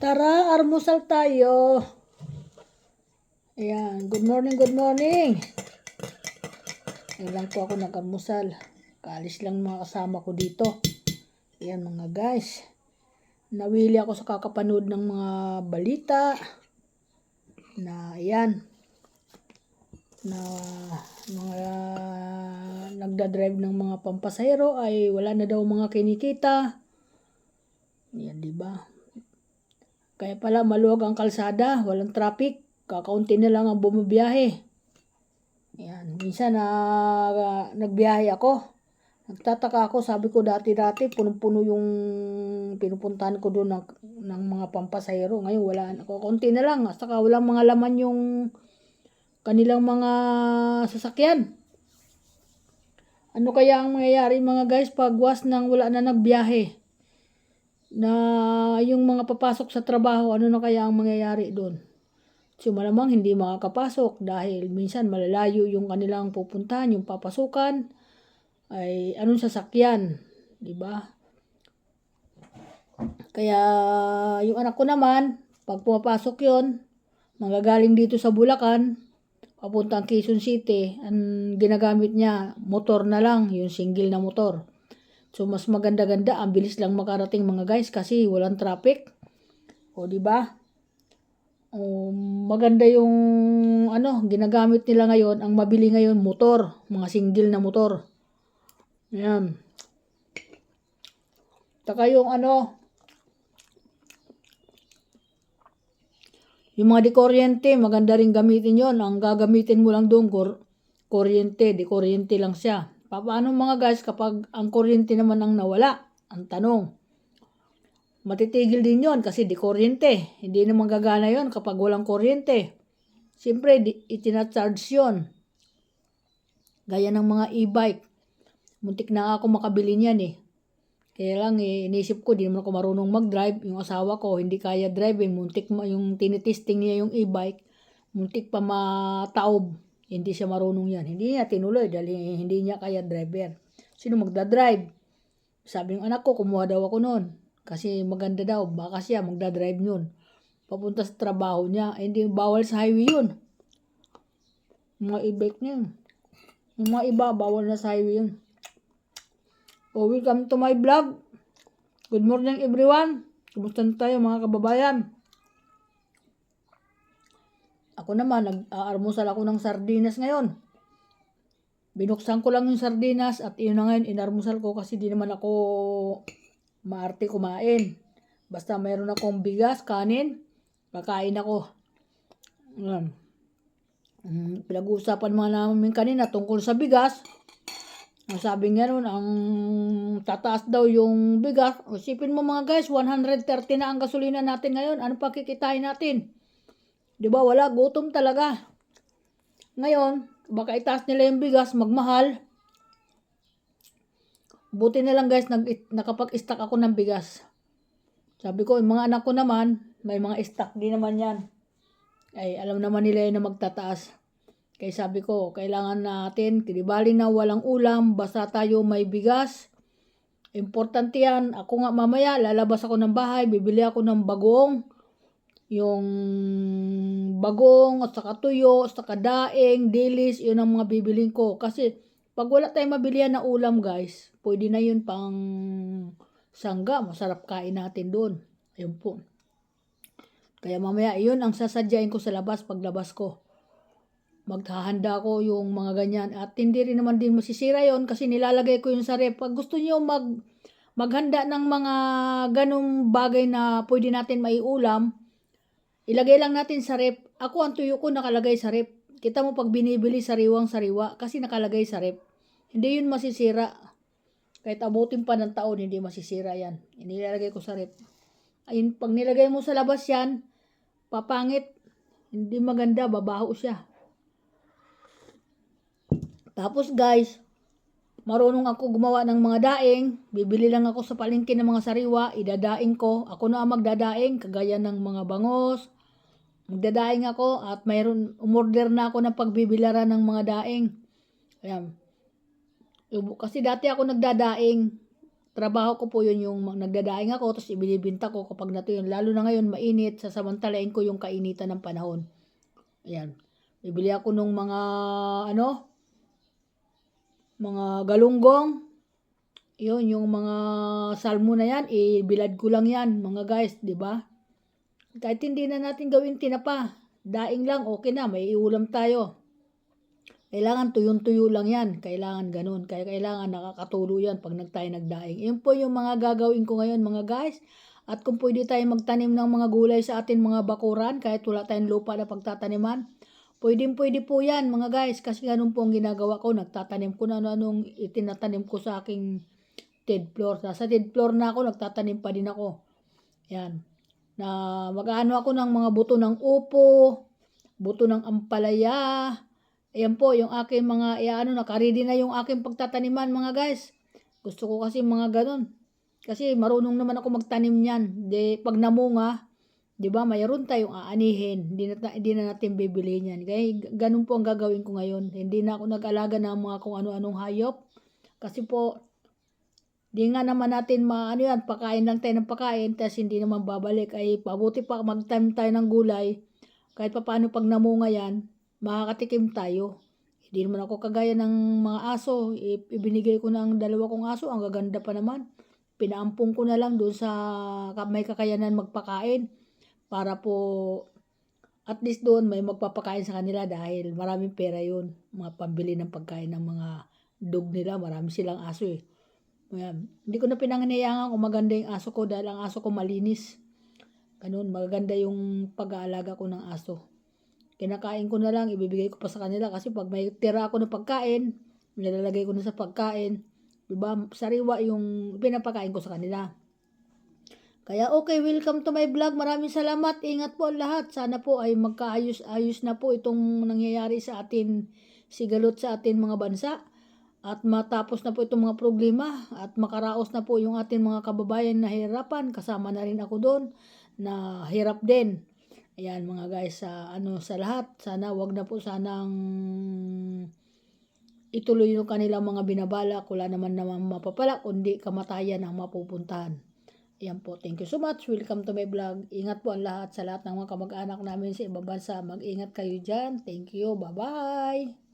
Tara, almusal tayo. Ayan, good morning, good morning. Ngayon lang po ako nag-almusal. Kaalis lang mga kasama ko dito. Ayan mga guys. Nawili ako sa kakapanood ng mga balita. Na ayan. Na mga nagdadrive ng mga pampasahero ay wala na daw mga kinikita. Ayan, diba? Kaya pala maluwag ang kalsada, walang traffic, kakaunti na lang ang bumabiyahe. Ayan, minsan nagbiyahe ako. Nagtataka ako, sabi ko dati punong-puno yung pinupuntahan ko doon ng mga pampasahero. Ngayon wala, kakaunti na lang, saka walang mga laman yung kanilang mga sasakyan. Ano kaya ang mangyayari mga guys pag nang wala na nagbiyahe? Na yung mga papasok sa trabaho, ano na kaya ang mangyayari doon? So malamang hindi makakapasok dahil minsan malalayo yung kanilang pupuntahan, yung papasukan ay anong sasakyan, di ba? Kaya yung anak ko naman, pag pumapasok yon, manggagaling dito sa Bulacan, papuntang Quezon City, ang ginagamit niya, motor na lang, yung single na motor. So mas maganda-ganda, ang bilis lang makarating mga guys kasi walang traffic. O di ba? Maganda yung ginagamit nila ngayon, ang mabili ngayon motor, mga single na motor. Ayan. Taka yung yung mga dikuryente, maganda rin gamitin yon. Ang gagamitin mo lang doon, kuryente, dikuryente lang siya. Paano mga guys kapag ang kuryente naman ang nawala? Ang tanong. Matitigil din yon kasi di kuryente. Hindi naman gagana yon kapag walang kuryente. Siyempre, itinacharge yon. Gaya ng mga e-bike. Muntik na ako makabili niyan eh. Kaya lang inisip ko, di naman ako marunong mag-drive. Yung asawa ko, hindi kaya driving. Muntik yung tinitesting niya yung e-bike. Muntik pa mataob. Hindi siya marunong yan. Hindi niya tinuloy dahil hindi niya kaya driver. Sino magdadrive? Sabi ng anak ko, kumuha daw ako noon. Kasi maganda daw. Baka siya magdadrive yun. Papunta sa trabaho niya. Hindi bawal sa highway yun. Mga e-bike niya. Yung mga iba, bawal na sa highway yun. Oh, welcome to my vlog. Good morning everyone. Kumusta na tayo mga kababayan? Ako naman, nag-aalmusal ako ng sardinas ngayon. Binuksan ko lang yung sardinas at yun na ngayon, inarmusal ko kasi di naman ako maarte kumain. Basta mayroon akong bigas, kanin, kakain ako. Pinag-uusapan mga namin kanina tungkol sa bigas. Sabi nga nun, ang tataas daw yung bigas. Isipin mo mga guys, 130 na ang gasolina natin ngayon. Ano pa kikitain natin? Di ba wala, gutom talaga. Ngayon, baka itaas nila yung bigas, magmahal. Buti na lang guys, nakapag-stock ako ng bigas. Sabi ko, yung mga anak ko naman, may mga stock din naman yan. Ay, alam naman nila yun na magtataas. Kaya sabi ko, kailangan natin, kinibali na walang ulam, basta tayo may bigas. Importante yan. Ako nga mamaya, lalabas ako ng bahay, bibili ako ng bagong. Yung bagong, at saka tuyo, at saka daing, dilis, yun ang mga bibiling ko. Kasi, pag wala tayong mabilihan na ulam guys, pwede na yun pang sangga. Masarap kain natin doon. Ayun po. Kaya mamaya, yun ang sasadyain ko sa labas, paglabas ko. Maghahanda ko yung mga ganyan. At hindi rin naman din masisira yon kasi nilalagay ko yun sa ref. Pag gusto nyo maghanda ng mga ganong bagay na pwede natin maiulam, ilagay lang natin sa ref. Ako ang tuyo ko nakalagay sa ref. Kita mo pag binibili sariwang-sariwa kasi nakalagay sa ref. Hindi yun masisira. Kahit abutin pa ng taon, hindi masisira yan. Inilalagay ko sa ref. Ayun, pag nilagay mo sa labas yan, papangit. Hindi maganda, babaho siya. Tapos guys, marunong ako gumawa ng mga daing. Bibili lang ako sa palengke ng mga sariwa, idadaing ko. Ako na ang magdadaing, kagaya ng mga bangos. Magdadaing ako at mayroon, umorder na ako ng pagbibilaran ng mga daing. Ayan. Kasi dati ako nagdadaing. trabaho ko po yun yung nagdadaing ako tapos ibinibinta ko kapag natuyo. Lalo na ngayon mainit, sasamantalain ko yung kainitan ng panahon. Ayan. Bibili ako nung mga mga galunggong. Yun, yung mga salmo na yan, bilad ko lang yan, mga guys, di ba? Kahit hindi na natin gawin tinapa, daing lang, okay na, may iulam tayo. Kailangan tuyong-tuyo lang yan. Kailangan ganun. Kaya kailangan nakakatulo yan pag tayo nagdaing. Yun po yung mga gagawin ko ngayon mga guys. At kung pwede tayo magtanim ng mga gulay sa atin mga bakuran, kahit wala tayong lupa na pagtataniman, pwede po yan mga guys. Kasi ganun po ang ginagawa ko. Nagtatanim ko na anong itinatanim ko sa aking third floor. Sa third floor na ako, nagtatanim pa din ako. Yan. Na mag-ano ako ng mga buto ng upo, buto ng ampalaya. Ayan po, yung aking mga, nakaredy na yung aking pagtataniman mga guys. Gusto ko kasi mga ganun. Kasi marunong naman ako magtanim niyan. Pag namunga, di ba, mayroon tayong aanihin. Hindi na natin bibili niyan. Kaya ganun po ang gagawin ko ngayon. Hindi na ako nag-alaga ng mga kung ano-anong hayop. Kasi po, di nga naman natin pakain lang tayo ng pakain, tapos hindi naman babalik. Ay, pabuti pa mag-time tayo ng gulay. Kahit pa paano pag namunga yan, makakatikim tayo. Hindi naman ako kagaya ng mga aso. Ibinigay ko ng 2 kong aso. Ang gaganda pa naman. Pinaampong ko na lang doon sa may kakayanan magpakain. Para po at least doon may magpapakain sa kanila dahil maraming pera yun. Mga pambili ng pagkain ng mga dog nila. Marami silang aso eh. Ayan. Hindi ko na pinanganayangan kung maganda yung aso ko dahil ang aso ko malinis. Ganun. Maganda yung pag-aalaga ko ng aso. Kinakain ko na lang, ibibigay ko pa sa kanila kasi pag may tira ako ng pagkain, nilalagay ko na sa pagkain. Diba? Sariwa yung pinapakain ko sa kanila. Kaya okay, welcome to my vlog. Maraming salamat. Ingat po lahat. Sana po ay magkaayos-ayos na po itong nangyayari sa atin, sigalot sa atin mga bansa. At matapos na po itong mga problema at makaraos na po yung ating mga kababayan na hirapan. Kasama na rin ako doon na hirap din. Ayan mga guys, sa lahat, sana wag na po sanang ituloy yung kanilang mga binabalak. Wala naman mapapala, kundi kamatayan ang mapupuntahan. Ayan po, thank you so much. Welcome to my vlog. Ingat po ang lahat sa lahat ng mga kamag-anak namin sa ibang bansa. Mag-ingat kayo dyan. Thank you. Bye-bye.